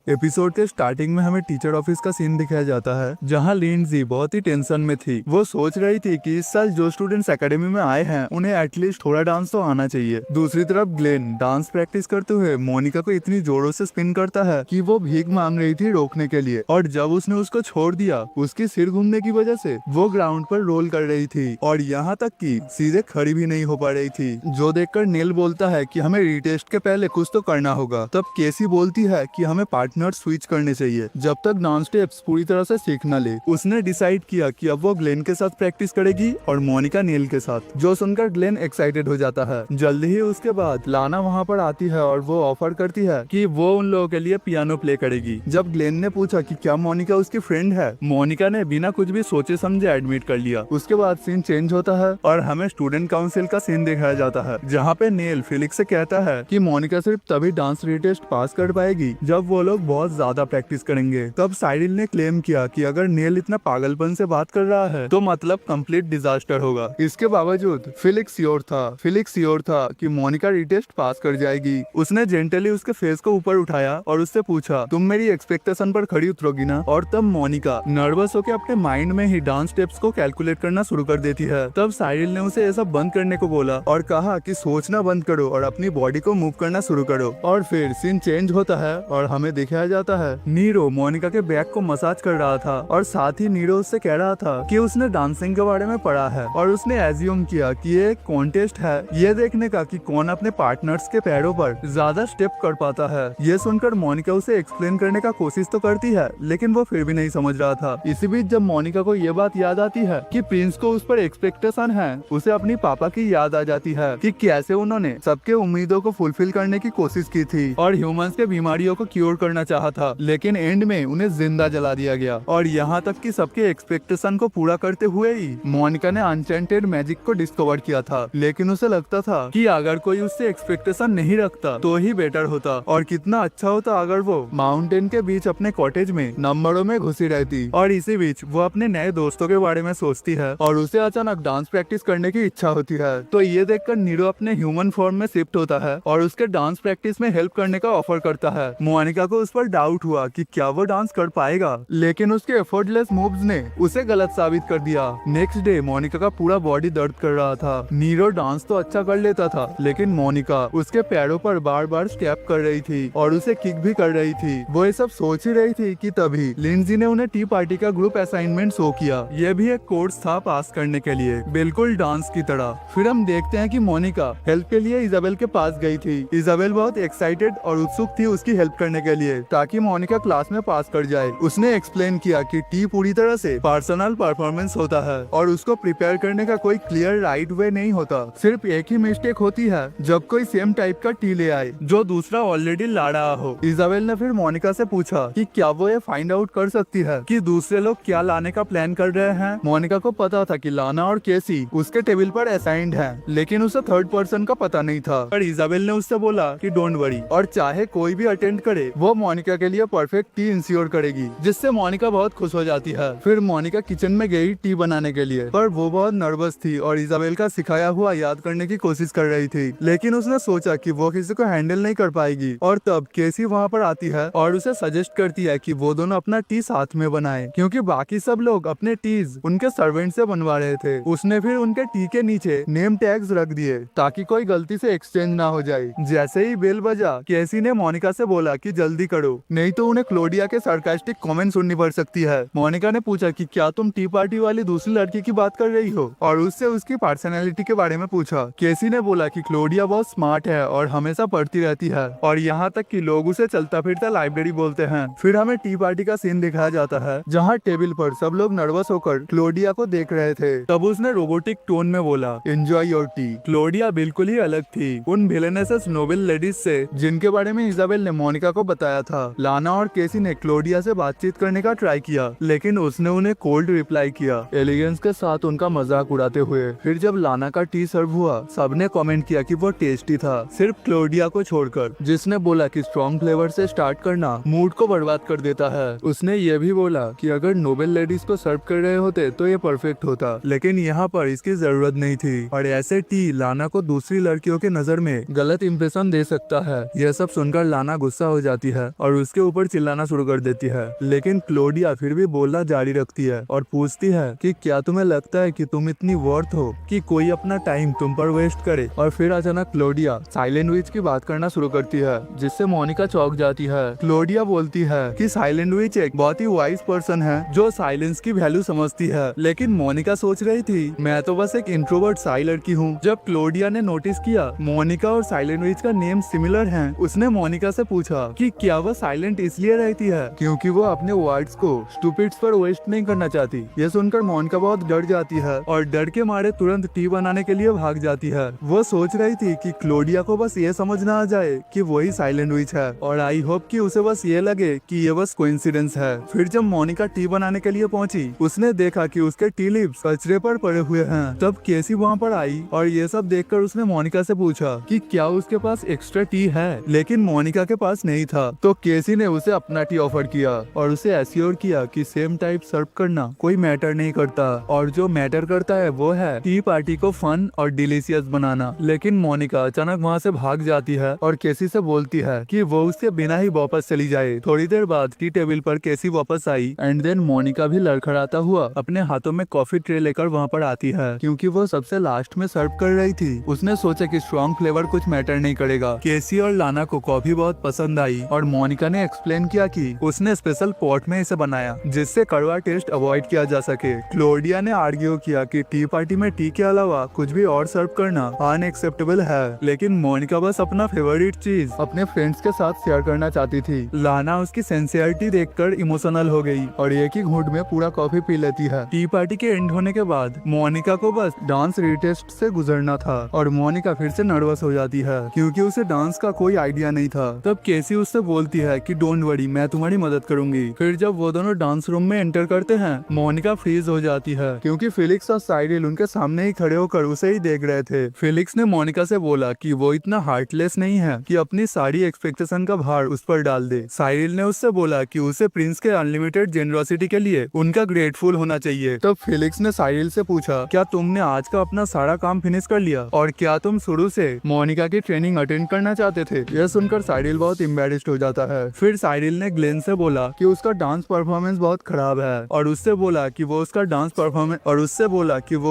Episode के starting में हमें टीचर ऑफिस का सीन दिखाया जाता है, जहां लिंडजी बहुत ही टेंशन में थी। वो सोच रही थी कि इस साल जो स्टूडेंट्स एकेडमी में आए हैं उन्हें एटलीस्ट थोड़ा डांस तो आना चाहिए। दूसरी तरफ ग्लेन डांस प्रैक्टिस करते हुए मोनिका को इतनी जोरों से स्पिन करता है कि वो भीख मांग रही थी रोकने के लिए, और जब उसने उसको छोड़ दिया उसकी सिर घूमने की वजह से वो ग्राउंड पर रोल कर रही थी और यहाँ तक कि सीधे खड़ी भी नहीं हो पा रही थी। जो देखकर नेल बोलता है कि हमें रीटेस्ट के पहले कुछ तो करना होगा। तब केसी बोलती है कि हमें पार्टनर स्विच करने चाहिए जब तक डांस स्टेप्स पूरी तरह से सीख न ले। उसने डिसाइड किया कि अब वो ग्लेन के साथ प्रैक्टिस करेगी और मोनिका नेल के साथ, जो सुनकर ग्लेन एक्साइटेड हो जाता है। जल्दी ही उसके बाद लाना वहाँ पर आती है और वो ऑफर करती है कि वो उन लोगों के लिए पियानो प्ले करेगी। जब ग्लेन ने पूछा कि क्या मोनिका उसकी फ्रेंड है, मोनिका ने बिना कुछ भी सोचे समझे एडमिट कर लिया। उसके बाद सीन चेंज होता है और हमें स्टूडेंट काउंसिल का सीन दिखाया जाता है, जहाँ पे नेल फिलिक्स से कहता है कि मोनिका सिर्फ तभी डांस रीटेस्ट पास कर पाएगी जब वो लोग बहुत ज्यादा प्रैक्टिस करेंगे। तब साइरिल ने क्लेम किया कि अगर नेल इतना पागलपन से बात कर रहा है तो मतलब कंप्लीट डिजास्टर होगा। इसके बावजूद फिलिक्स श्योर था कि मोनिका रीटेस्ट पास कर जाएगी। उसने जेंटली उसके फेस को ऊपर उठाया और उससे पूछा, तुम मेरी एक्सपेक्टेशन पर खड़ी उतरोगी ना? और तब मोनिका नर्वस होकर अपने माइंड में ही डांस स्टेप्स को कैलकुलेट करना शुरू कर देती है। तब साइरिल ने उसे ऐसा बंद करने को बोला और कहा कि सोचना बंद करो और अपनी बॉडी को मूव करना शुरू करो। और फिर सीन चेंज होता है और हमें दिखाया जाता है नीरो मोनिका के बैक को मसाज कर रहा था, और साथ ही नीरो उससे कह रहा था कि उसने डांसिंग के बारे में पढ़ा है और उसने एज्यूम किया कि ये एक कॉन्टेस्ट है ये देखने का कि कौन अपने पार्टनर्स के पैरों पर ज्यादा स्टेप कर पाता है। ये सुनकर मोनिका उसे एक्सप्लेन करने का कोशिश तो करती है, लेकिन वो फिर भी नहीं समझ रहा था। इसी बीच जब मोनिका को ये बात याद आती है कि प्रिंस को उस पर एक्सपेक्टेशन है, उसे अपनी पापा की याद आ जाती है कि कैसे उन्होंने सबके उम्मीदों को फुलफिल करने की कोशिश की थी और ह्यूमंस के बीमारियों को क्योर करना चाहा था, लेकिन एंड में उन्हें जिंदा जला दिया गया। और यहाँ तक कि सबके एक्सपेक्टेशन को पूरा करते हुए ही मोनिका ने अनचेंटेड मैजिक को डिस्कवर किया था, लेकिन उसे लगता था कि अगर कोई उससे एक्सपेक्टेशन नहीं रखता तो ही बेटर होता, और कितना अच्छा होता अगर वो माउंटेन के बीच अपने कॉटेज में नंबरों में घुसी रहती। और इसी बीच वो अपने नए दोस्तों के बारे में सोचती है और उसे अचानक डांस प्रैक्टिस करने की इच्छा होती है। तो ये देखकर नीरो अपने ह्यूमन फॉर्म में शिफ्ट होता है और उसके डांस प्रैक्टिस में हेल्प करने का ऑफर करता है। मोनिका को उस पर डाउट हुआ कि क्या वो डांस कर पाएगा, लेकिन उसके एफर्टलेस मूव्स ने उसे गलत साबित कर दिया। नेक्स्ट डे मोनिका का पूरा बॉडी दर्द कर रहा था। नीरो डांस तो अच्छा कर लेता था, लेकिन मोनिका उसके पैरों पर बार बार स्टेप कर रही थी और उसे किक भी कर रही थी। वो ये सब सोच ही रही थी कि तभी लिंडजी ने उन्हें टी पार्टी का ग्रुप असाइनमेंट शो किया। ये भी एक कोर्स था पास करने के लिए, बिल्कुल डांस की तरह। फिर हम देखते हैं कि मोनिका हेल्प के लिए इजाबेल के पास गई थी। इजाबेल बहुत एक्साइटेड और उत्सुक थी उसकी हेल्प करने के लिए ताकि मोनिका क्लास में पास कर जाए। उसने एक्सप्लेन किया कि टी पूरी तरह से पर्सनल परफॉर्मेंस होता है और उसको प्रिपेयर करने का कोई क्लियर राइट वे नहीं होता। सिर्फ एक ही मिस्टेक होती है जब कोई सेम टाइप का टी ले आए जो दूसरा ऑलरेडी ला रहा हो। इजाबेल ने फिर मोनिका से पूछा कि क्या वो ये फाइंड आउट कर सकती है कि दूसरे लोग क्या लाने का प्लान कर रहे हैं। मोनिका को पता था कि लाना और केसी उसके टेबल पर असाइंड है, लेकिन उसे थर्ड पर्सन का पता नहीं था। पर इजाबेल ने उससे बोला कि डोंट वरी, और चाहे कोई भी अटेंड करे वो मोनिका के लिए परफेक्ट टी इंश्योर करेगी, जिससे मोनिका बहुत खुश हो जाती है। फिर मोनिका किचन में गई टी बनाने के लिए, पर वो बहुत नर्वस थी और इजाबेल का सिखाया हुआ याद करने की कोशिश कर रही थी, लेकिन उसने सोचा कि वो किसी को हैंडल नहीं कर पाएगी। और तब केसी वहाँ पर आती है और उसे सजेस्ट करती है कि वो दोनों अपना टी साथ में बनाए, क्योंकि बाकी सब लोग अपने टीज उनके सर्वेंट से बनवा रहे थे। उसने फिर उनके टी के नीचे नेम टैग्स रख दिए ताकि कोई गलती से एक्सचेंज ना हो जाए। जैसे ही बेल बजा, केसी ने मोनिका से बोला कि जल्दी करो, नहीं तो उन्हें क्लोडिया के सार्कास्टिक कमेंट सुननी पड़ सकती है। मोनिका ने पूछा कि क्या तुम टी पार्टी वाली दूसरी लड़की की बात कर रही हो, और उससे उसकी पर्सनैलिटी के बारे में पूछा। केसी ने बोला कि क्लोडिया बहुत स्मार्ट है और हमेशा पढ़ती रहती है, और यहाँ तक कि लोग उसे चलता फिरता लाइब्रेरी बोलते हैं। फिर हमें टी पार्टी का सीन दिखाया जाता है, जहाँ टेबल पर सब लोग नर्वस होकर क्लोडिया को देख रहे थे। तब उसने रोबोटिक टोन में बोला, एंजॉय योर टी। क्लोडिया बिल्कुल ही अलग थी उन विलेनेसेस नोबल लेडीज से जिनके बारे में इजाबेल ने मोनिका को बताया था। लाना और केसी ने क्लोडिया से बातचीत करने का ट्राई किया, लेकिन उसने उन्हें कोल्ड रिप्लाई किया, एलिगेंस के साथ उनका मजाक उड़ाते हुए। फिर जब लाना का टी सर्व हुआ, सबने कमेंट किया कि वो टेस्टी था, सिर्फ क्लोडिया को छोड़कर, जिसने बोला कि स्ट्रॉन्ग फ्लेवर से स्टार्ट करना मूड को बर्बाद कर देता है। उसने ये भी बोला कि अगर नोबेल लेडीज को सर्व कर रहे होते तो ये परफेक्ट होता, लेकिन यहाँ पर इसकी जरूरत नहीं थी, और ऐसे टी लाना को दूसरी लड़कियों के नजर में गलत इंप्रेशन दे सकता है। यह सब सुनकर लाना गुस्सा हो जाती है और उसके ऊपर चिल्लाना शुरू कर देती है, लेकिन क्लोडिया फिर भी बोलना जारी रखती है और पूछती है कि क्या तुम्हें लगता है कि तुम इतनी वर्थ हो कि कोई अपना टाइम तुम पर वेस्ट करे। और फिर अचानक क्लोडिया साइलेंट विच की बात करना शुरू करती है, जिससे मोनिका चौंक जाती है। क्लोडिया बोलती है कि साइलेंट विच एक बहुत ही वाइज पर्सन है जो साइलेंस की वैल्यू समझती है, लेकिन मोनिका सोच रही थी मैं तो बस एक इंट्रोवर्ट साई लड़की हूँ। जब क्लोडिया ने नोटिस किया मोनिका और साइलेंट विच का नेम सिमिलर है, उसने मोनिका से पूछा कि क्या वह साइलेंट इसलिए रहती है क्योंकि वो अपने वर्ड्स को स्टूपिड्स पर वेस्ट नहीं करना चाहती। यह सुनकर मोनिका बहुत डर जाती है और डर के मारे तुरंत टी बनाने के लिए भाग जाती है। वो सोच रही थी कि क्लोडिया को बस ये समझ ना आ जाए कि वही साइलेंट विच है, और आई होप कि उसे बस ये लगे कि ये बस कोइंसिडेंस है। फिर जब मोनिका टी बनाने के लिए पहुंची, उसने देखा कि उसके टी लीव्स कचरे पर पड़े हुए हैं। तब केसी वहाँ पर आई और ये सब देखकर उसने मोनिका से पूछा कि क्या उसके पास एक्स्ट्रा टी है, लेकिन मोनिका के पास नहीं था। तो केसी ने उसे अपना टी ऑफर किया और उसे एश्योर किया कि सेम टाइप सर्व करना कोई मैटर नहीं करता, और जो मैटर करता है वो है टी पार्टी को फन और डिलीशियस बनाना। लेकिन मोनिका अचानक वहाँ से भाग जाती है और केसी से बोलती है कि वो उसके बिना ही वापस चली जाए। थोड़ी देर बाद टी टेबल पर केसी वापस आई एंड देन मोनिका भी लड़खड़ाता हुआ अपने हाथों में कॉफी ट्रे लेकर वहाँ पर आती है, क्योंकि वो सबसे लास्ट में सर्व कर रही थी। उसने सोचा कि स्ट्रॉन्ग फ्लेवर कुछ मैटर नहीं करेगा। केसी और लाना को कॉफी बहुत पसंद आई और मोनिका ने एक्सप्लेन किया कि उसने स्पेशल पॉट में इसे बनाया जिससे कड़वा टेस्ट अवॉइड किया जा सके। क्लोडिया ने आर्ग्यू किया कि टी पार्टी में टी के अलावा कुछ भी और सर्व करना अनएक्सेप्टेबल है, लेकिन मोनिका बस अपना फेवरेट चीज अपने फ्रेंड्स के साथ शेयर करना चाहती थी। लाना उसकी सिंसियरिटी देखकर इमोशनल हो गई और एक ही घूंट में पूरा कॉफी पी लेती है। टी पार्टी के एंड होने के बाद मोनिका को बस डांस रिटेस्ट से गुजरना था और मोनिका फिर से नर्वस हो जाती है क्योंकि उसे डांस का कोई आइडिया नहीं था। तब केसी उससे बोलती है कि डोंट वरी, मैं तुम्हारी मदद करूंगी। फिर जब वो दोनों डांस रूम में एंटर करते हैं, मोनिका फ्रीज हो जाती है क्योंकि फिलिक्स और साइरिल उनके सामने ही खड़े होकर उसे ही देख रहे थे। फिलिक्स ने मोनिका से बोला कि वो इतना हार्टलेस नहीं है कि अपनी सारी एक्सपेक्टेशन का भार उस पर डाल दे। साइरिल ने उससे बोला कि उसे प्रिंस के अनलिमिटेड जेनरोसिटी के लिए उनका ग्रेटफुल होना चाहिए। तब फिलिक्स ने साइरिल से पूछा क्या तुमने आज का अपना सारा काम फिनिश कर लिया और क्या तुम शुरू से मोनिका की ट्रेनिंग अटेंड करना चाहते थे। यह सुनकर साइरिल बहुत एम्बैरेस्ड हो जाता है। फिर साइरिल ने ग्लेन से बोला कि उसका डांस परफॉर्मेंस बहुत खराब है और उससे बोला कि वो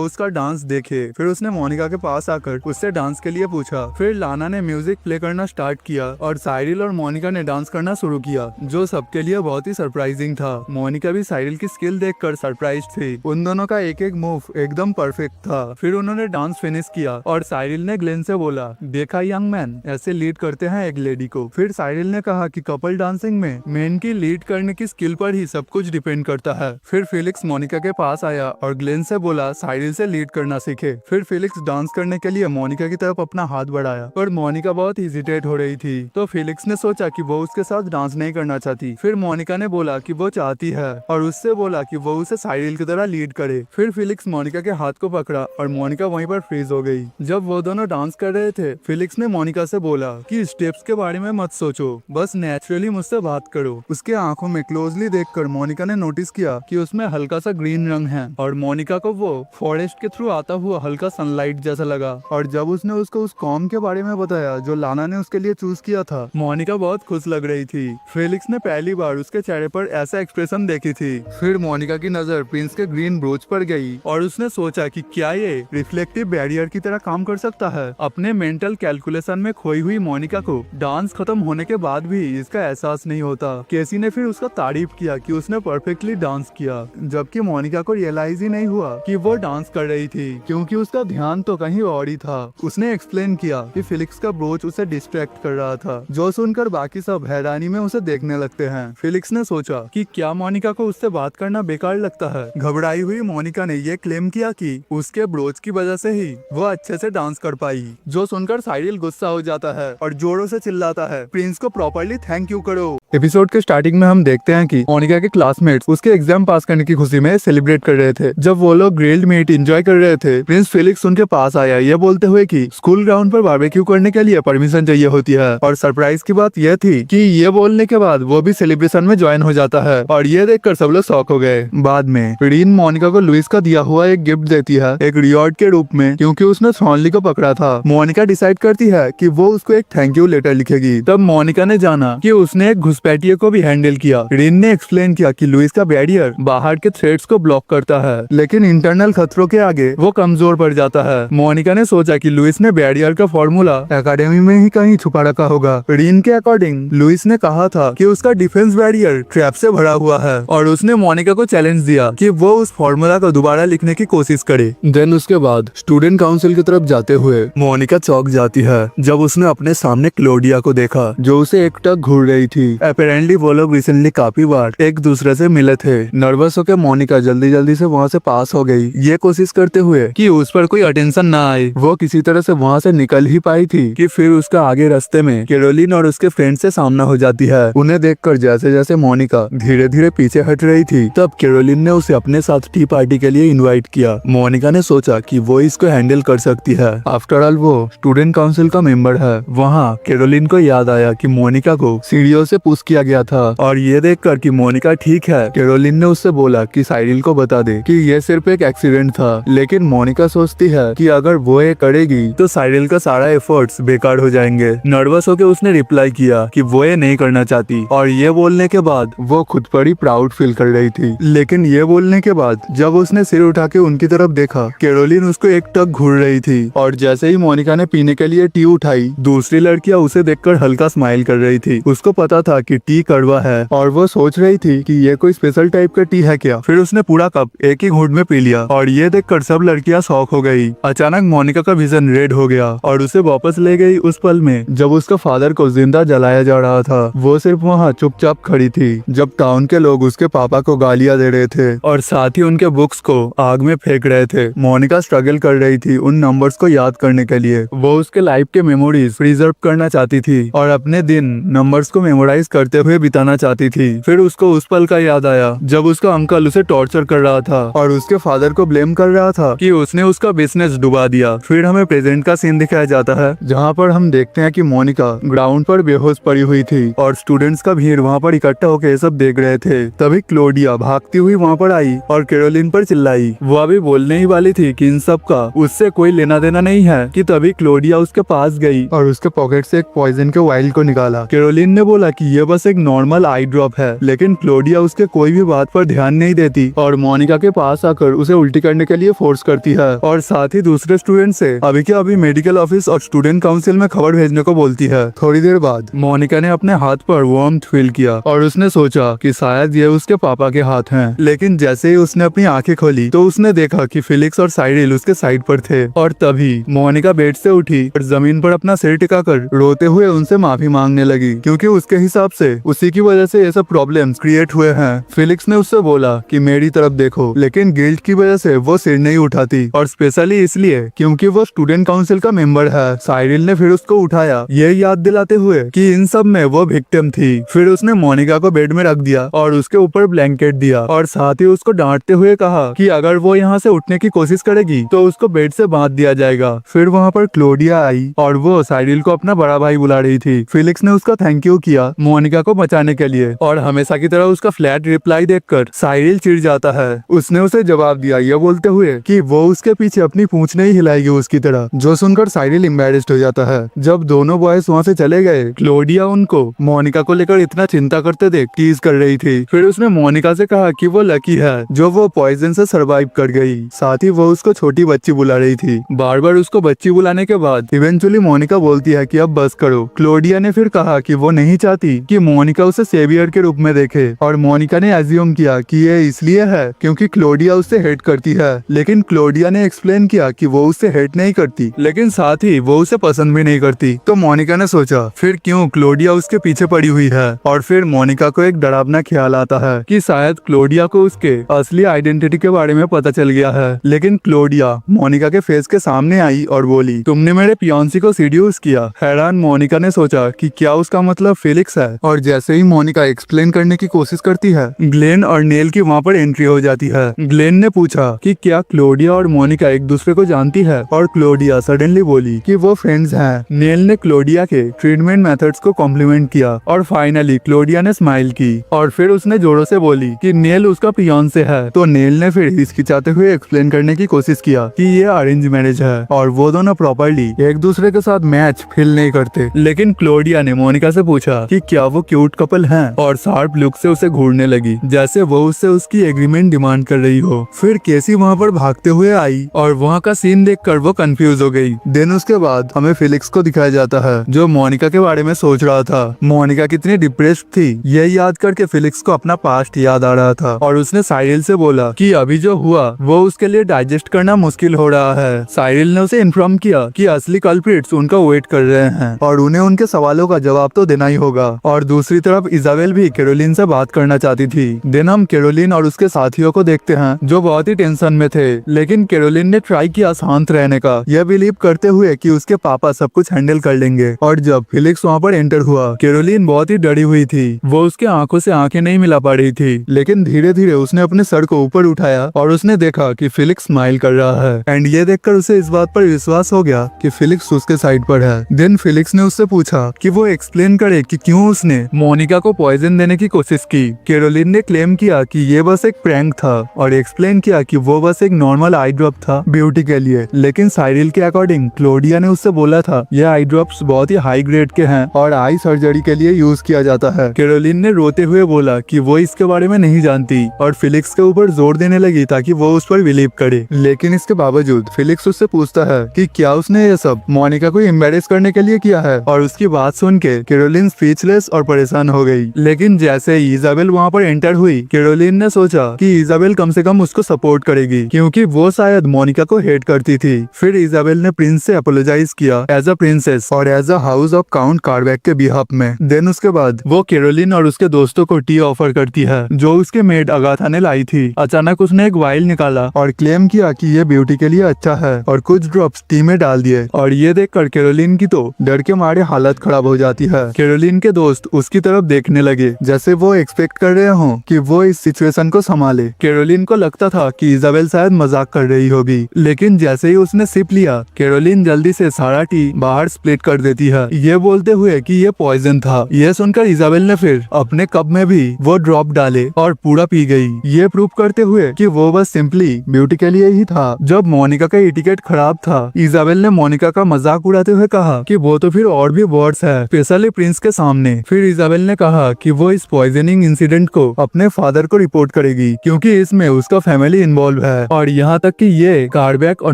उसका डांस देखे। फिर उसने मोनिका के पास आकर उससे डांस के लिए पूछा। फिर लाना ने म्यूजिक प्ले करना स्टार्ट किया और साइरिल और मोनिका ने डांस करना शुरू किया, जो सबके लिए बहुत ही सरप्राइजिंग था। मोनिका भी साइरिल की स्किल देखकर सरप्राइज थी। उन दोनों का एक एक मूव एकदम परफेक्ट था। फिर उन्होंने डांस फिनिश किया और साइरिल ने ग्लेन से बोला, देखा यंग मैन, ऐसे लीड करते हैं एक लेडी को। फिर साइरिल ने कहा कि कपल डांसिंग में मेन की लीड करने की स्किल पर ही सब कुछ डिपेंड करता है। फिर फिलिक्स मोनिका के पास आया और ग्लेन से बोला साइरिल से लीड करना सीखे। फिर फिलिक्स डांस करने के लिए मोनिका की तरफ अपना हाथ बढ़ाया पर मोनिका बहुत हेजिटेट हो रही थी, तो फिलिक्स ने सोचा कि वो उसके साथ डांस नहीं करना चाहती। फिर मोनिका ने बोला कि वो चाहती है और उससे बोला कि वो उसे साइरिल की तरह लीड करे। फिर फिलिक्स मोनिका के हाथ को पकड़ा और मोनिका वहीं पर फ्रीज हो गई। जब वो दोनों डांस कर रहे थे, फिलिक्स ने मोनिका से बोला कि स्टेप्स के बारे में मत सोचो, बस नेचुरली मुझसे बात करो। उसके आंखों में क्लोजली देखकर मोनिका ने नोटिस किया कि उसमें हल्का सा ग्रीन रंग है और मोनिका को वो फॉरेस्ट के थ्रू आता हुआ हल्का सनलाइट जैसा लगा। और जब उसने उसको उस कॉम के बारे में बताया जो लाना ने उसके लिए चूज किया था, मोनिका बहुत खुश लग रही थी। फिलिक्स ने पहली बार उसके चेहरे पर ऐसा एक्सप्रेशन देखी थी। फिर मोनिका की नजर प्रिंस के ग्रीन ब्रोच पर गई और उसने सोचा कि क्या ये रिफ्लेक्टिव बैरियर की तरह काम कर सकता है। अपने मेंटल कैलकुलेशन में खोई हुई मोनिका को डांस खत्म होने के बाद भी इसका एहसास नहीं होता। केसी ने फिर उसका तारीफ किया कि उसने परफेक्टली डांस किया, जबकि मोनिका को रियलाइज ही नहीं हुआ कि वो डांस कर रही थी क्योंकि उसका ध्यान तो कहीं और ही था। उसने एक्सप्लेन किया कि फिलिक्स का ब्रोच उसे डिस्ट्रैक्ट कर रहा था, जो सुनकर बाकी सब हैरानी में उसे देखने लगते हैं। फिलिक्स ने सोचा कि क्या मोनिका को उससे बात करना बेकार लगता है। घबराई हुई मोनिका ने ये क्लेम किया कि उसके ब्रोच की वजह से ही वो अच्छे से डांस कर पाई, जो सुनकर साइरिल गुस्सा हो जाता है और जोरों से चिल्लाता है, प्रिंस को प्रॉपर्ली थैंक यू करो। एपिसोड के स्टार्टिंग में हम देखते हैं कि मोनिका के क्लासमेट्स उसके एग्जाम पास करने की खुशी में सेलिब्रेट कर रहे थे। जब वो लोग ग्रिल्ड मीट एंजॉय कर रहे थे, प्रिंस फिलिक्स उनके पास आया ये बोलते हुए कि स्कूल ग्राउंड पर बारबेक्यू करने के लिए परमिशन चाहिए होती है। और सरप्राइज की बात यह थी कि ये बोलने के बाद वो भी सेलिब्रेशन में ज्वाइन हो जाता है और ये देखकर सब लोग शॉक हो गए। बाद में रीन मोनिका को लुइस का दिया हुआ एक गिफ्ट देती है, एक रिवॉर्ड के रूप में, क्योंकि उसने थ्रॉनली को पकड़ा था। मोनिका डिसाइड करती है कि वो उसको एक थैंक यू लेटर लिखेगी। तब मोनिका ने जाना कि उसने एक घुसपैठिए को भी हैंडल किया। रिन ने एक्सप्लेन किया कि लुइस का बैरियर बाहर के थ्रेट्स को ब्लॉक करता है, लेकिन इंटरनल खतरों के आगे वो कमजोर पड़ जाता है। मोनिका ने सोचा कि लुइस ने बैरियर का फॉर्मूला एकेडमी में ही कहीं छुपा रखा होगा। रिन के अकॉर्डिंग लुइस ने कहा था कि उसका डिफेंस बैरियर ट्रैप से भरा हुआ है और उसने मोनिका को चैलेंज दिया कि वो उस फॉर्मूला को दोबारा लिखने की कोशिश करे। देन उसके बाद स्टूडेंट काउंसिल की तरफ जाते हुए मोनिका चौंक जाती है जब उसने अपने सामने क्लोडिया को देखा, जो उसे एकटक घूर रही थी। अपेरेंटली वो लोग रिसेंटली काफी बार एक दूसरे से मिले थे। नर्वस होकर मोनिका जल्दी जल्दी से वहाँ से पास हो गई, ये कोशिश करते हुए कि उस पर कोई अटेंशन ना आए। वो किसी तरह से वहाँ से निकल ही पाई थी कि फिर उसका आगे रास्ते में कैरोलिन और उसके फ्रेंड से सामना हो जाती है। उन्हें देखकर जैसे जैसे मोनिका धीरे धीरे पीछे हट रही थी, तब कैरोलिन ने उसे अपने साथ टी पार्टी के लिए इनवाइट किया। मोनिका ने सोचा कि वो इसको हैंडल कर सकती है, आफ्टर ऑल वो स्टूडेंट काउंसिल का मेंबर है। वहाँ कैरोलिन को याद आया कि मोनिका को सीढ़ियों से पुश किया गया था, और ये देखकर कि मोनिका ठीक है, कैरोलिन ने उससे बोला कि साइरिल को बता दे कि ये सिर्फ एक एक्सीडेंट था। लेकिन मोनिका सोचती है कि अगर वो ये करेगी तो साइरिल का सारा एफर्ट्स बेकार हो जाएंगे। नर्वस होकर उसने रिप्लाई किया कि वो ये नहीं करना चाहती, और ये बोलने के बाद वो खुद पर ही प्राउड फील कर रही थी। लेकिन ये बोलने के बाद जब उसने सिर उठा के उनकी तरफ देखा, कैरोलिन उसको एकटक घूर रही थी, और जैसे ही मोनिका ने पीने के लिए टी उठाई, दूसरी लड़कियां उसे देखकर हल्का स्माइल कर रही थी। उसको पता था कि टी कड़वा है, और वो सोच रही थी कि ये कोई स्पेशल टाइप का टी है क्या। फिर उसने पूरा कप एक ही घूंट में पी लिया, और ये देखकर सब लड़कियां शॉक हो गई। अचानक मोनिका का विजन रेड हो गया और उसे वापस ले गई उस पल में जब उसका फादर को जिंदा जलाया जा रहा था। वो सिर्फ वहाँ चुपचाप खड़ी थी जब टाउन के लोग उसके पापा को गालियां दे रहे थे और साथ ही उनके बुक्स को आग में फेंक रहे थे। मोनिका स्ट्रगल कर रही थी उन नंबर्स को याद करने के लिए। वो उसके लाइफ के मेमोरीज प्रिजर्व करना चाहती थी और अपने दिन नंबर्स को मेमोराइज करते हुए बिताना चाहती थी। फिर उसको उस पल का याद आया जब उसका अंकल उसे टॉर्चर कर रहा था और उसके फादर को ब्लेम कर रहा था कि उसने उसका बिजनेस डुबा दिया। फिर हमें प्रेजेंट का सीन दिखाया जाता है जहाँ पर हम देखते हैं कि मोनिका ग्राउंड पर बेहोश पड़ी हुई थी और स्टूडेंट्स का भीड़ वहाँ पर इकट्ठा होकर ये सब देख रहे थे। तभी क्लोडिया भागती हुई वहाँ पर आई और कैरोलिन पर चिल्लाई। वो अभी बोलने ही वाली थी कि इन सब का उससे कोई लेना देना नहीं है कि तभी क्लोडिया उसके पास गई और उसके पॉकेट से एक पॉइजन के वाइल को निकाला। कैरोलिन ने बोला कि ये बस एक नॉर्मल आई ड्रॉप है, लेकिन क्लोडिया उसके कोई भी बात पर ध्यान नहीं देती और मोनिका के पास आकर उसे उल्टी करने के लिए फोर्स करती है और साथ ही दूसरे स्टूडेंट से अभी के अभी मेडिकल ऑफिस और स्टूडेंट काउंसिल में खबर भेजने को बोलती है। थोड़ी देर बाद मोनिका ने अपने हाथ पर वार्मथ फील किया और उसने सोचा कि शायद ये उसके पापा के हाथ हैं। लेकिन जैसे ही उसने अपनी आंखें खोली तो उसने देखा कि फिलिक्स और साइरिल उसके साइड पर थे, और तभी मोनिका बेड से उठी और जमीन पर अपना सिर टिकाकर रोते हुए उनसे माफी मांगने लगी, क्योंकि उसके हिसाब से उसी की वजह से ये सब प्रॉब्लम्स क्रिएट हुए हैं। फिलिक्स ने उससे बोला कि मेरी तरफ देखो, लेकिन गिल्ट की वजह से वो सिर नहीं उठाती, और स्पेशली इसलिए क्योंकि वो स्टूडेंट काउंसिल का मेंबर है। साइरिल ने फिर उसको उठाया, ये याद दिलाते हुए कि इन सब में वो विक्टिम थी। फिर उसने मोनिका को बेड में रख दिया और उसके ऊपर ब्लैंकेट दिया और साथ ही उसको डांटते हुए कहा कि अगर वो यहाँ से उठने की कोशिश करेगी तो उसको बेड से बांध दिया जाएगा। फिर वहाँ पर क्लोडिया आई और वो साइरिल को अपना बड़ा भाई बुला रही थी। फिलिक्स ने उसका थैंक यू किया मोनिका को बचाने के लिए, और हमेशा की तरह उसका फ्लैट रिप्लाई देखकर साइरिल चिढ़ जाता है। उसने उसे जवाब दिया ये बोलते हुए कि वो उसके पीछे अपनी पूंछ नहीं हिलाएगी उसकी तरह, जो सुनकर साइरिल एम्बैरेस्ड हो जाता है। जब दोनों बॉयज वहाँ से चले गए, क्लोडिया उनको मोनिका को लेकर इतना चिंता करते देख टीज कर रही थी। फिर उसने मोनिका से कहा कि वो लकी है जो वो पॉइजन से सरवाइव कर गई। साथ ही वो उसको छोटी बच्ची बुला रही थी। बार बार उसको बच्ची बुलाने के बाद इवेंचुअली मोनिका बोलती है कि अब बस करो। क्लोडिया ने फिर कहा कि वो नहीं चाहती कि मोनिका उसे सेवियर के रूप में देखे, और मोनिका ने एज्यूम किया कि ये इसलिए है क्योंकि क्लोडिया उससे हेट करती है। लेकिन क्लोडिया ने एक्सप्लेन किया कि वो उससे हेट नहीं करती, लेकिन साथ ही वो उसे पसंद भी नहीं करती। तो मोनिका ने सोचा फिर क्यों क्लोडिया उसके पीछे पड़ी हुई है, और फिर मोनिका को एक डरावना ख्याल आता है कि शायद क्लोडिया को उसके असली आइडेंटिटी के बारे में पता चल गया है। लेकिन क्लोडिया मोनिका के फेस के सामने आई और बोली तुमने मेरे पियोंसी को सीड्यूस किया। हैरान मोनिका ने सोचा कि क्या उसका मतलब फिलिक्स है, और जैसे ही मोनिका एक्सप्लेन करने की कोशिश करती है, ग्लेन और नेल की वहाँ पर एंट्री हो जाती है। ग्लेन ने पूछा कि क्या क्लोडिया और मोनिका एक दूसरे को जानती है, और क्लोडिया सडनली बोली कि वो फ्रेंड्स हैं। नेल ने क्लोडिया के ट्रीटमेंट मेथड्स को कॉम्प्लीमेंट किया, और फाइनली क्लोडिया ने स्माइल की, और फिर उसने जोरों से बोली कि नेल उसका फियांसे है। तो नेल ने फिर हिचकिचाते हुए एक्सप्लेन करने की कोशिश किया कि ये अरेंज मैरिज है और वो दोनों प्रॉपर्ली एक दूसरे के साथ मैच फील नहीं करते। लेकिन क्लोडिया ने मोनिका से पूछा कि क्या क्या वो क्यूट कपल हैं और शार्प लुक से उसे घूरने लगी, जैसे वो उससे उसकी एग्रीमेंट डिमांड कर रही हो। फिर केसी वहाँ पर भागते हुए आई और वहाँ का सीन देखकर वो कंफ्यूज हो गई। देन उसके बाद हमें फिलिक्स को दिखाया जाता है जो मोनिका के बारे में सोच रहा था। मोनिका कितनी डिप्रेस्ड थी ये याद करके फिलिक्स को अपना पास्ट याद आ रहा था और उसने साइरिल से बोला कि अभी जो हुआ वो उसके लिए डाइजेस्ट करना मुश्किल हो रहा है। साइरिल ने उसे इन्फॉर्म किया कि असली कल्प्रिट्स उनका वेट कर रहे हैं और उन्हें उनके सवालों का जवाब तो देना ही होगा। और दूसरी तरफ इजाबेल भी कैरोलिन से बात करना चाहती थी। देन हम कैरोलिन और उसके साथियों को देखते हैं जो बहुत ही टेंशन में थे, लेकिन कैरोलिन ने ट्राई किया शांत रहने का, यह बिलीव करते हुए कि उसके पापा सब कुछ हैंडल कर लेंगे। और जब फिलिक्स वहाँ पर एंटर हुआ, कैरोलिन बहुत ही डरी हुई थी। वो उसके आंखों से आंखें नहीं मिला पा रही थी, लेकिन धीरे धीरे उसने अपने सर को ऊपर उठाया और उसने देखा कि फिलिक्स स्माइल कर रहा है। एंड ये देखकर उसे इस बात पर विश्वास हो गया कि फिलिक्स उसके साइड पर है। देन फिलिक्स ने उससे पूछा कि वो एक्सप्लेन करे कि क्यों उसने मोनिका को पॉइजन देने की कोशिश की। कैरोलिन ने क्लेम किया कि ये बस एक प्रैंक था और एक्सप्लेन किया कि वो बस एक नॉर्मल आई ड्रॉप था ब्यूटी के लिए। लेकिन साइरिल के अकॉर्डिंग क्लोडिया ने उससे बोला था ये आई ड्रॉप्स बहुत ही हाई ग्रेड के हैं और आई सर्जरी के लिए यूज किया जाता है। कैरोलिन ने रोते हुए बोला कि वो इसके बारे में नहीं जानती और फिलिक्स के ऊपर जोर देने लगी ताकि वो उस पर बिलीव करे। लेकिन इसके बावजूद फिलिक्स उससे पूछता है कि क्या उसने ये सब मोनिका को एम्बैरेस करने के लिए किया है, और उसकी बात सुन के कैरोलिन स्पीचलेस और परेशान हो गई। लेकिन जैसे इजाबेल वहाँ पर एंटर हुई, कैरोलिन ने सोचा कि इजाबेल कम से कम उसको सपोर्ट करेगी क्योंकि वो शायद मोनिका को हेट करती थी। फिर इजाबेल ने प्रिंस से अपोलोजाइज किया एज अ प्रिंसेस और as a house of count कार्बैक के बिहाफ में। देन उसके बाद वो कैरोलिन और उसके दोस्तों को टी ऑफर करती है जो उसके मेड अगाथा ने लाई थी। अचानक उसने एक वाइल निकाला और क्लेम किया कि ये ब्यूटी के लिए अच्छा है और कुछ ड्रॉप्स टी में डाल दिए। और ये देखकर कैरोलिन की तो डर के मारे हालत खराब हो जाती है। कैरोलिन के दोस्त उसकी तरफ देखने लगे जैसे वो एक्सपेक्ट कर रहे हो कि वो इस सिचुएशन को संभाले। कैरोलिन को लगता था कि इजाबेल शायद मजाक कर रही होगी, लेकिन जैसे ही उसने सिप लिया, कैरोलिन जल्दी से सारा टी बाहर स्प्लिट कर देती है, ये बोलते हुए कि ये पॉइजन था। यह सुनकर इजाबेल ने फिर अपने कप में भी वो ड्रॉप डाले और पूरा पी गई, ये प्रूव करते हुए कि वो बस सिंपली ब्यूटी के लिए ही था। जब मोनिका का एटिकेट खराब था, इजाबेल ने मोनिका का मजाक उड़ाते हुए कहा कि वो तो फिर और भी वर्ड्स है, स्पेशली प्रिंस के सामने। फिर इजाबेल ने कहा कि वो इस पॉइजनिंग इंसिडेंट को अपने फादर को रिपोर्ट करेगी क्योंकि इसमें उसका फैमिली इन्वॉल्व है और यहाँ तक कि ये कार्बैक और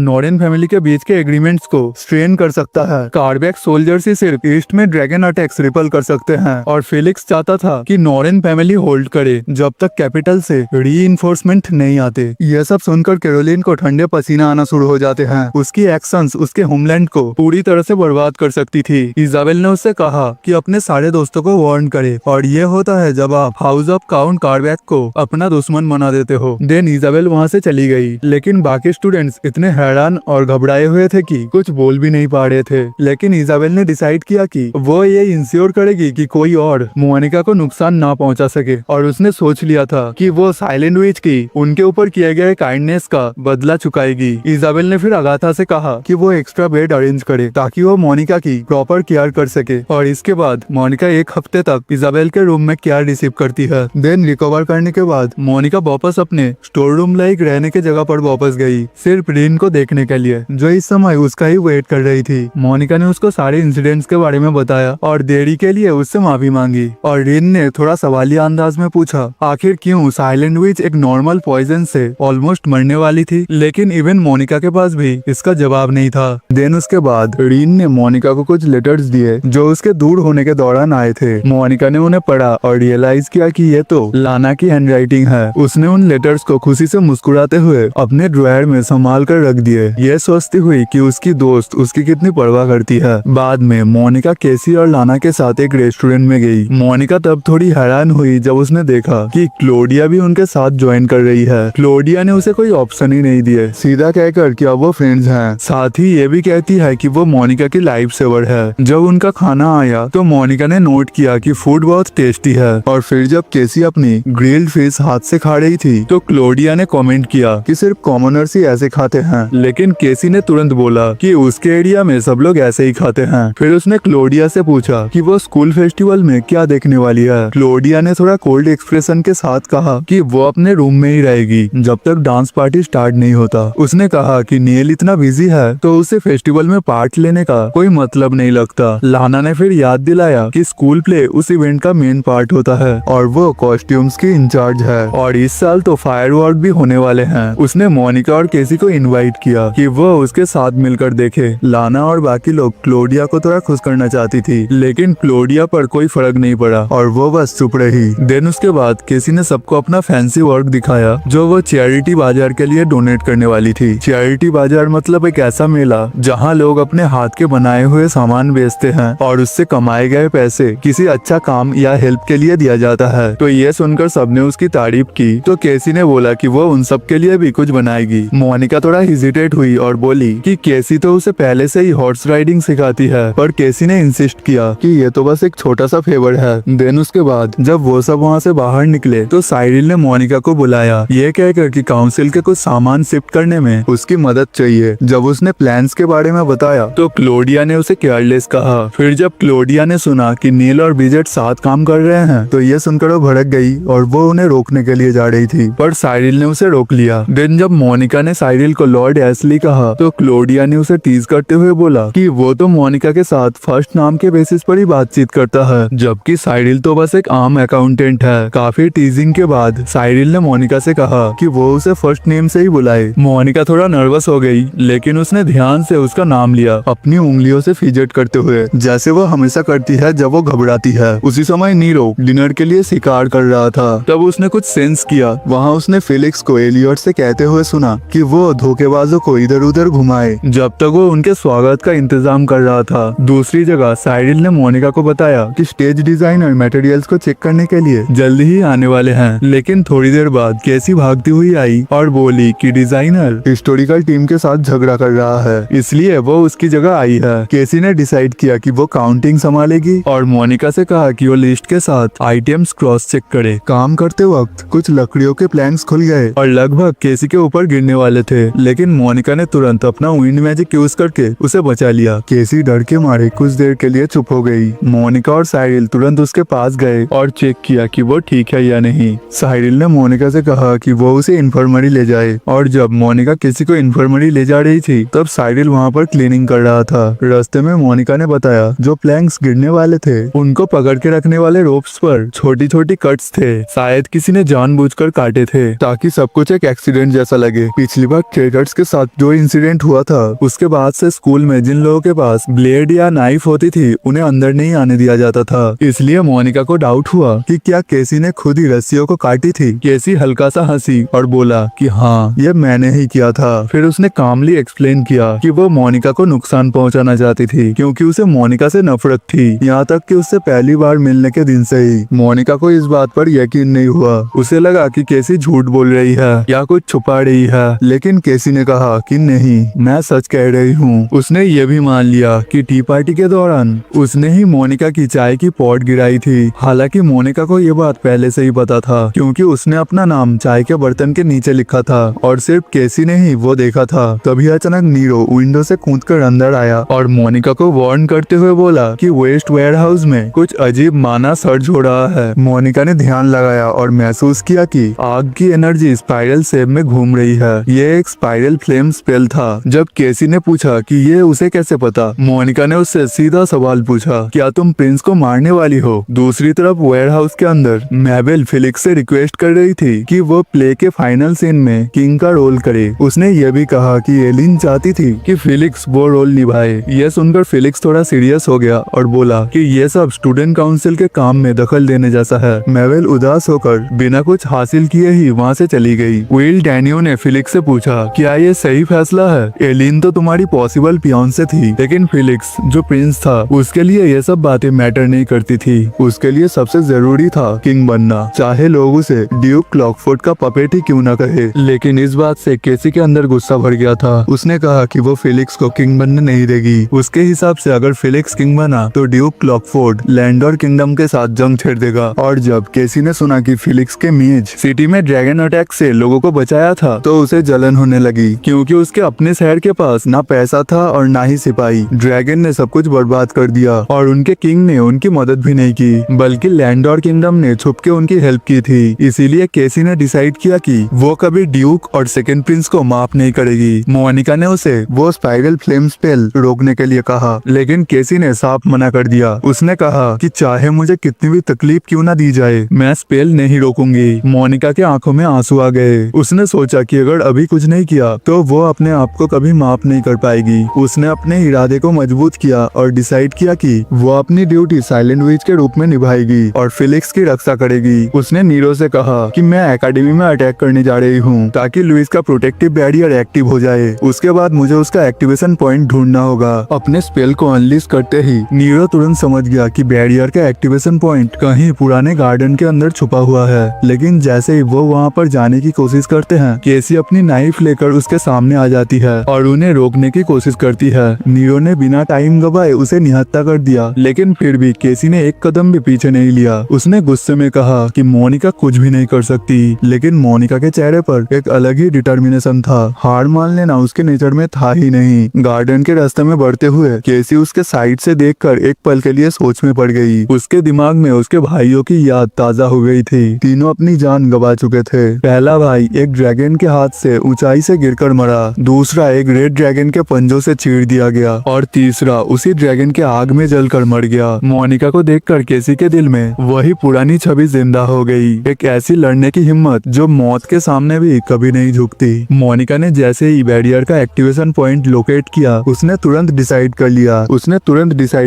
नॉरेन फैमिली के बीच के एग्रीमेंट्स को स्ट्रेन कर सकता है। कार्बैक सोल्जर्स ही सिर्फ ईस्ट में ड्रैगन अटैक्स रिपल कर सकते हैं और फिलिक्स चाहता था कि नॉरेन फैमिली होल्ड करे जब तक कैपिटल से रीइंफोर्समेंट नहीं आते। यह सब सुनकर कैरोलिन को ठंडे पसीना आना शुरू हो जाते हैं। उसकी एक्शंस उसके होमलैंड को पूरी तरह से बर्बाद कर सकती थी। इजाबेल ने उससे कहा कि अपने सारे दोस्तों को वार्न करे और ये होता है जब आप हाउस ऑफ काउंट कार्बैक को अपना दुश्मन बना देते हो। देन इजाबेल वहाँ से चली गई, लेकिन बाकी स्टूडेंट्स इतने हैरान और घबराए हुए थे कि कुछ बोल भी नहीं पा रहे थे। लेकिन इजाबेल ने डिसाइड किया कि वो ये इंश्योर करेगी कि कोई और मोनिका को नुकसान ना पहुंचा सके और उसने सोच लिया था कि वो साइलेंट विच की उनके ऊपर किए गए काइंडनेस का बदला चुकाएगी। इजाबेल ने फिर अगाथा से कहा कि वो एक्स्ट्रा बेड अरेंज करे ताकि वो मोनिका की प्रॉपर केयर कर सके और इसके बाद मोनिका एक हफ्ते तक इजाबेल के रूम में केयर रिसीव करती है। देन रिकवर करने के बाद मोनिका वापस अपने स्टोर रूम लाइक रहने के जगह पर वापस गई, सिर्फ रीन को देखने के लिए जो इस समय उसका ही वेट कर रही थी। मोनिका ने उसको सारे इंसिडेंट्स के बारे में बताया और देरी के लिए उससे माफी मांगी और रीन ने थोड़ा सवालिया अंदाज में पूछा आखिर क्यों साइलेंट विच एक नॉर्मल पॉइजन से ऑलमोस्ट मरने वाली थी। लेकिन इवन मोनिका के पास भी इसका जवाब नहीं था। देन उसके बाद रीन ने मोनिका को कुछ लेटर्स दिए जो उसके दूर होने के दौरान आए थे। मोनिका ने उन्हें पढ़ा और रियलाइज किया कि ये तो लाना की हैंडराइटिंग है। उसने उन लेटर्स को खुशी से मुस्कुराते हुए अपने ड्रॉयर में संभाल कर रख दिए, ये सोचती हुई कि उसकी दोस्त उसकी कितनी परवाह करती है। बाद में मोनिका केसी और लाना के साथ एक रेस्टोरेंट में गई। मोनिका तब थोड़ी हैरान हुई जब उसने देखा कि क्लोडिया भी उनके साथ ज्वाइन कर रही है। क्लोडिया ने उसे कोई ऑप्शन ही नहीं दिए, सीधा कहकर कि अब वो फ्रेंड्स हैं। साथ ही ये भी कहती है कि वो मोनिका की लाइफ सेवर है। जब उनका खाना आया तो मोनिका ने नोट किया कि फूड बहुत टेस्टी है और फिर जब केसी अपनी ग्रिल्ड फिश हाथ से खा रही थी तो क्लोडिया ने कमेंट किया कि सिर्फ कॉमनर्स ही ऐसे खाते हैं। लेकिन केसी ने तुरंत बोला कि उसके एरिया में सब लोग ऐसे ही खाते हैं। फिर उसने क्लोडिया से पूछा कि वो स्कूल फेस्टिवल में क्या देखने वाली है। क्लोडिया ने थोड़ा कोल्ड एक्सप्रेशन के साथ कहा कि वो अपने रूम में ही रहेगी जब तक डांस पार्टी स्टार्ट नहीं होता। उसने कहा कि नील इतना बिजी है तो उसे फेस्टिवल में पार्ट लेने का कोई मतलब नहीं लगता। लाना ने फिर याद दिलाया कि स्कूल प्ले उस इवेंट का मेन पार्ट होता है और वो कॉस्ट्यूम्स की इंचार्ज है। और इस साल तो फायरवर्क भी होने वाले हैं। उसने मोनिका और केसी को इनवाइट किया कि वो उसके साथ मिलकर देखे। लाना और बाकी लोग क्लोडिया को थोड़ा खुश करना चाहती थी, लेकिन क्लोडिया पर कोई फर्क नहीं पड़ा और वो बस चुप रही। देन उसके बाद केसी ने सबको अपना फैंसी वर्क दिखाया जो वो चैरिटी बाजार के लिए डोनेट करने वाली थी। चैरिटी बाजार मतलब एक ऐसा मेला जहाँ लोग अपने हाथ के बनाए हुए सामान बेचते हैं और उससे कमाए गए पैसे किसी अच्छा काम या हेल्प के लिए दिया जाता है। तो ये सुनकर सबने उसकी तारीफ की तो केसी ने बोला कि वो उन सब के लिए भी कुछ बनाएगी। मोनिका थोड़ा हेजिटेट हुई और बोली कि केसी तो उसे पहले से ही हॉर्स राइडिंग सिखाती है, पर केसी ने इंसिस्ट किया कि ये तो बस एक छोटा सा फेवर है। देन उसके बाद जब वो सब वहाँ से बाहर निकले तो साइरिल ने मोनिका को बुलाया, ये कहकर कि काउंसिल के कुछ सामान शिफ्ट करने में उसकी मदद चाहिए। जब उसने प्लान्स के बारे में बताया तो क्लोडिया ने उसे केयरलेस कहा। फिर जब क्लोडिया ने सुना कि नील और ब्रिजेट साथ काम कर रहे हैं तो ये सुनकर वो भड़क गई और वो उन्हें रोकने के लिए जा रही थी, पर साइरिल ने उसे रोक लिया। देन जब मोनिका ने साइरिल को लॉर्ड एशली कहा तो क्लोडिया ने उसे टीज करते हुए बोला कि वो तो मोनिका के साथ फर्स्ट नाम के बेसिस पर ही बातचीत करता है, जबकि साइरिल तो बस एक आम अकाउंटेंट है। काफी टीजिंग के बाद साइरिल ने मोनिका से कहा कि वो उसे फर्स्ट नेम से ही बुलाए। मोनिका थोड़ा नर्वस हो गई, लेकिन उसने ध्यान से उसका नाम लिया, अपनी उंगलियों से फिजेट करते हुए, जैसे वो हमेशा करती है जब वो घबराती है। उसी समय नीरो डिनर के लिए शिकार कर रहा था। तब उसने कुछ सेंस किया। वहाँ उसने फेलिक्स को एलियट से कहते हुए सुना कि वो धोखेबाजों को इधर उधर घुमाए जब तक वो उनके स्वागत का इंतजाम कर रहा था। दूसरी जगह साइरिल ने मोनिका को बताया कि स्टेज डिजाइनर मटेरियल्स को चेक करने के लिए जल्दी ही आने वाले हैं, लेकिन थोड़ी देर बाद केसी भागती हुई आई और बोली कि डिजाइनर हिस्टोरिकल टीम के साथ झगड़ा कर रहा है, इसलिए वो उसकी जगह आई है। केसी ने डिसाइड किया कि वो काउंटिंग संभालेगी और मोनिका से कहा कि वो लिस्ट के साथ आइटम्स क्रॉस चेक करे। काम करते वक्त कुछ लकड़ियों के प्लैंक्स खुल गए और लगभग केसी के ऊपर गिरने वाले थे, लेकिन मोनिका ने तुरंत अपना विंड मैजिक यूज करके उसे बचा लिया। केसी डर के मारे कुछ देर के लिए चुप हो गई। मोनिका और साइरिल तुरंत उसके पास गए और चेक किया कि वो ठीक है या नहीं। साइरिल ने मोनिका से कहा कि वो उसे इन्फर्मरी ले जाए और जब मोनिका किसी को इन्फर्मरी ले जा रही थी तब साइरिल वहाँ पर क्लीनिंग कर रहा था। रास्ते में मोनिका ने बताया जो प्लैंक्स गिरने वाले थे उनको पकड़ के रखने वाले रोप्स पर छोटी छोटी कट्स थे, शायद किसी ने जानबूझकर काटे थे ताकि सब कुछ एक एक्सीडेंट जैसा लगे। पिछली बार ट्रेडर्स के साथ जो इंसिडेंट हुआ था उसके बाद से स्कूल में जिन लोगों के पास ब्लेड या नाइफ होती थी उन्हें अंदर नहीं आने दिया जाता था, इसलिए मोनिका को डाउट हुआ कि क्या केसी ने खुद ही रस्सियों को काटी थी। केसी हल्का सा हंसी और बोला कि हाँ ये मैंने ही किया था। फिर उसने कामली एक्सप्लेन किया कि वो मोनिका को नुकसान पहुंचाना चाहती थी क्योंकि उसे मोनिका से नफरत थी, यहाँ तक कि उससे पहली बार मिलने के दिन से ही। मोनिका को इस बात पर यकीन नहीं हुआ, उसे लगा कि केसी झूठ बोल रही है या कुछ छुपा रही है, लेकिन केसी ने कहा कि नहीं मैं सच कह रही हूँ। उसने ये भी मान लिया कि टी पार्टी के दौरान उसने ही मोनिका की चाय की पॉट गिराई थी। हालांकि मोनिका को ये बात पहले से ही पता था क्योंकि उसने अपना नाम चाय के बर्तन के नीचे लिखा था और सिर्फ केसी ने ही वो देखा था। तभी अचानक नीरो विंडो से कूदकर अंदर आया और मोनिका को वार्न करते हुए बोला कि वेस्ट वेयरहाउस में कुछ अजीब माना सर्ज हो रहा है। मोनिका ने ध्यान लगाया और महसूस किया कि आग की एनर्जी स्पाइरल शेप में घूम रही है। ये एक स्पाइरल फ्लेम स्पेल था। जब केसी ने पूछा कि ये उसे कैसे पता, मोनिका ने उससे सीधा सवाल पूछा, क्या तुम प्रिंस को मारने वाली हो? दूसरी तरफ वेयरहाउस के अंदर मैबेल फिलिक्स से रिक्वेस्ट कर रही थी कि वो प्ले के फाइनल सीन में किंग का रोल करे। उसने ये भी कहा कि एलिन चाहती थी कि फिलिक्स वो रोल निभाए। यह सुनकर फिलिक्स थोड़ा सीरियस हो गया और बोला कि ये सब स्टूडेंट काउंसिल के काम में दखल देने जैसा है। मैबेल उदास होकर बिना कुछ हासिल किए ही वहाँ से चली गई। विल डैनियो ने फिलिक्स से पूछा, क्या ये सही फैसला है? एलिन तो तुम्हारी पॉसिबल फियांसे थी, लेकिन फिलिक्स जो प्रिंस था उसके लिए ये सब बातें मैटर नहीं करती थी। उसके लिए सबसे जरूरी था किंग बनना, चाहे लोग उसे ड्यूक क्लॉकफोर्ड का पपेट ही क्यों न कहे। लेकिन इस बात से केसी के अंदर गुस्सा भर गया था। उसने कहा कि वो फिलिक्स को किंग बनने नहीं देगी। उसके हिसाब से अगर फिलिक्स किंग बना तो ड्यूक क्लॉकफोर्ड लैंडोर किंगडम के साथ जंग छेड़ देगा। और जब केसी ने सुना कि फिलिक्स के मेज सिटी में ड्रैगन अटैक से लोगों को बचाया था तो उसे जलन होने लगी क्योंकि उसके अपने शहर के पास ना पैसा था और ना ही सिपाही। ड्रैगन ने सब कुछ बर्बाद कर दिया और उनके किंग ने उनकी मदद भी नहीं की, बल्कि लैंडोर किंगडम ने छुप के उनकी हेल्प की थी। इसीलिए केसी ने डिसाइड किया कि वो कभी ड्यूक और सेकंड प्रिंस को माफ नहीं करेगी। मोनिका ने उसे वो स्पाइरल फ्लेम स्पेल रोकने के लिए कहा, लेकिन केसी ने साफ मना कर दिया। उसने कहा कहा कि चाहे मुझे कितनी भी तकलीफ क्यों ना दी जाए, मैं स्पेल नहीं रोकूंगी। मोनिका के आंखों में आंसू आ गए। उसने सोचा कि अगर अभी कुछ नहीं किया तो वो अपने आप को कभी माफ नहीं कर पाएगी। उसने अपने इरादे को मजबूत किया और डिसाइड किया कि वो अपनी ड्यूटी साइलेंट विच के रूप में निभाएगी और फिलिक्स की रक्षा करेगी। उसने नीरो से कहा कि मैं एकेडमी में अटैक करने जा रही हूँ ताकि लुइस का प्रोटेक्टिव बैरियर एक्टिव हो जाए। उसके बाद मुझे उसका एक्टिवेशन पॉइंट ढूंढना होगा। अपने स्पेल को अनलीश करते ही नीरो तुरंत समझ गया कि बैरियर का एक्टिवेशन पॉइंट कहीं पुराने गार्डन के अंदर छुपा हुआ है। लेकिन जैसे ही वो वहाँ पर जाने की कोशिश करते हैं, केसी अपनी नाइफ लेकर उसके सामने आ जाती है और उन्हें रोकने की कोशिश करती है। नीरो ने बिना टाइम गवाए उसे निहत्था कर दिया, लेकिन फिर भी केसी ने एक कदम भी पीछे नहीं लिया। उसने गुस्से में कहा कि मोनिका कुछ भी नहीं कर सकती, लेकिन मोनिका के चेहरे पर एक अलग ही डिटर्मिनेशन था। हार मान लेना उसके नेचर में था ही नहीं। गार्डन के रास्ते में बढ़ते हुए केसी उसके साइड से देखकर एक पल के लिए सोच में पड़ गई। उसके दिमाग में उसके भाइयों की याद ताजा हो गई थी। तीनों अपनी जान गवा चुके थे। पहला भाई एक ड्रैगन के हाथ से ऊंचाई से गिरकर मरा, दूसरा एक रेड ड्रैगन के पंजों से चीर दिया गया और तीसरा उसी ड्रैगन के आग में जलकर मर गया। मोनिका को देखकर केसी के दिल में वही पुरानी छवि जिंदा हो गई, एक ऐसी लड़ने की हिम्मत जो मौत के सामने भी कभी नहीं झुकती। मोनिका ने जैसे ही बैरियर का एक्टिवेशन पॉइंट लोकेट किया, उसने तुरंत डिसाइड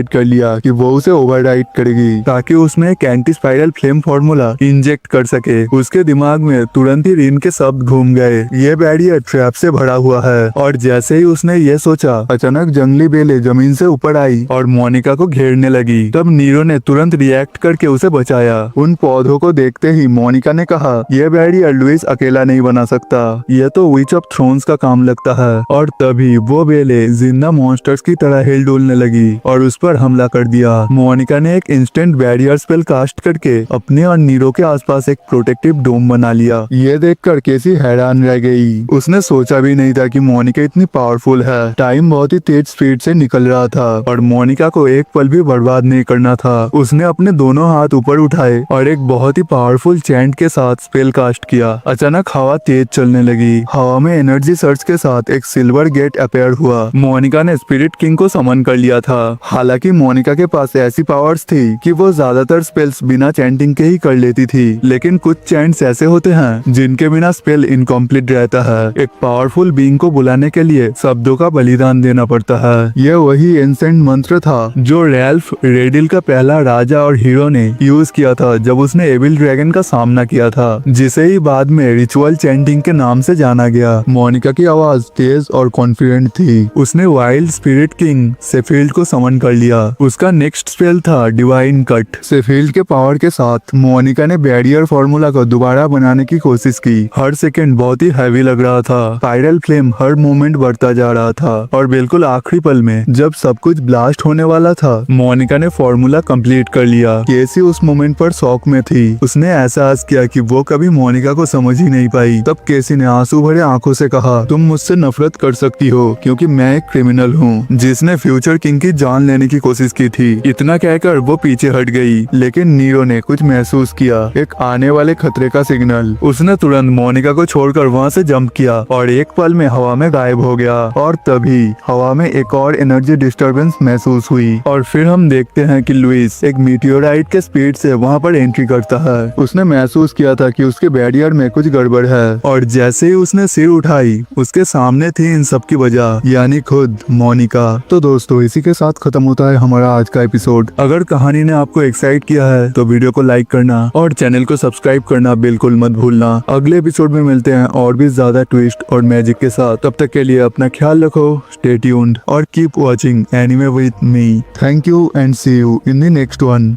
कर लिया कि वो उसे ओवरराइड करेगी ताकि उसमें एक anti spiral flame formula inject कर सके। उसके दिमाग में तुरंत ही रिन के शब्द घूम गए, ये बैरियर ट्रैप से भरा हुआ है। और जैसे ही उसने ये सोचा, अचानक जंगली बेलें जमीन से ऊपर आई और मोनिका को घेरने लगी। तब नीरो ने तुरंत रिएक्ट करके उसे बचाया। उन पौधों को देखते ही मोनिका ने कहा, ये बैरियर लुइस अकेला नहीं बना सकता, ये तो विच ऑफ थ्रोन्स का काम लगता है। और तभी वो बेले जिंदा मॉन्स्टर्स की तरह हिल डुलने लगी और उस पर हमला कर दिया। मोनिका ने एक इंस्टेंट बैरियर स्पेल कास्ट करके अपने और नीरो के आसपास एक प्रोटेक्टिव डोम बना लिया। ये देखकर केसी हैरान रह गई। उसने सोचा भी नहीं था कि मोनिका इतनी पावरफुल है। टाइम बहुत ही तेज स्पीड से निकल रहा था और मोनिका को एक पल भी बर्बाद नहीं करना था। उसने अपने दोनों हाथ ऊपर उठाए और एक बहुत ही पावरफुल चैंट के साथ स्पेल कास्ट किया। अचानक हवा तेज चलने लगी। हवा में एनर्जी सर्च के साथ एक सिल्वर गेट अपेयर हुआ। मोनिका ने स्पिरिट किंग को समन कर लिया था। हालांकि मोनिका के पास ऐसी पावर्स थी कि वो ज्यादातर स्पेल्स बिना चैंटिंग के ही कर लेती थी, लेकिन कुछ चैंट्स ऐसे होते हैं जिनके बिना स्पेल इनकम्प्लीट रहता है। एक पावरफुल बीइंग को बुलाने के लिए शब्दों का बलिदान देना पड़ता है। यह वही एंसेंट मंत्र था जो रैल्फ रेडिल का पहला राजा और हीरो ने यूज किया था जब उसने एविल ड्रैगन का सामना किया था, जिसे ही बाद में रिचुअल चैंटिंग के नाम से जाना गया। मोनिका की आवाज तेज और कॉन्फिडेंट थी। उसने वाइल्ड स्पिरिट किंग सेफील्ड को समन कर लिया। उसका नेक्स्ट स्पेल था डिवाइन कट। सेफील्ड के पावर के साथ मोनिका ने बैरियर फार्मूला को दोबारा बनाने की कोशिश की। हर सेकंड बहुत ही हैवी लग रहा था। स्पाइरल फ्लेम हर मोमेंट बढ़ता जा रहा था और बिल्कुल आखिरी पल में जब सब कुछ ब्लास्ट होने वाला था, मोनिका ने फार्मूला कंप्लीट कर लिया। केसी उस मोमेंट पर शॉक में थी। उसने एहसास किया कि वो कभी मोनिका को समझ ही नहीं पाई। तब केसी ने आंसू भरे आंखों से कहा, तुम मुझसे नफरत कर सकती हो क्योंकि मैं एक क्रिमिनल हूँ जिसने फ्यूचर किंग की जान लेने की कोशिश की थी। इतना कहकर वो पीछे हट गई, लेकिन नीरो ने कुछ महसूस किया, एक आने वाले खतरे का सिग्नल। उसने तुरंत मोनिका को छोड़कर वहाँ से जंप किया और एक पल में हवा में गायब हो गया। और तभी हवा में एक और एनर्जी डिस्टर्बेंस महसूस हुई और फिर हम देखते हैं कि लुइस एक मीटियोराइट के स्पीड से वहाँ पर एंट्री करता है। उसने महसूस किया था कि उसके बैरियर में कुछ गड़बड़ है और जैसे ही उसने सिर उठाई, उसके सामने थी इन सब की वजह, यानी खुद मोनिका। तो दोस्तों, इसी के साथ खत्म होता है हमारा आज का एपिसोड। अगर कहानी ने आपको एक्साइट किया है तो वीडियो को लाइक करना और चैनल को सब्सक्राइब करना बिल्कुल मत भूलना। अगले एपिसोड में मिलते हैं और भी ज्यादा ट्विस्ट और मैजिक के साथ। तब तक के लिए अपना ख्याल रखो, स्टे ट्यून्ड और keep watching anime with me. Thank you and see you in the next one.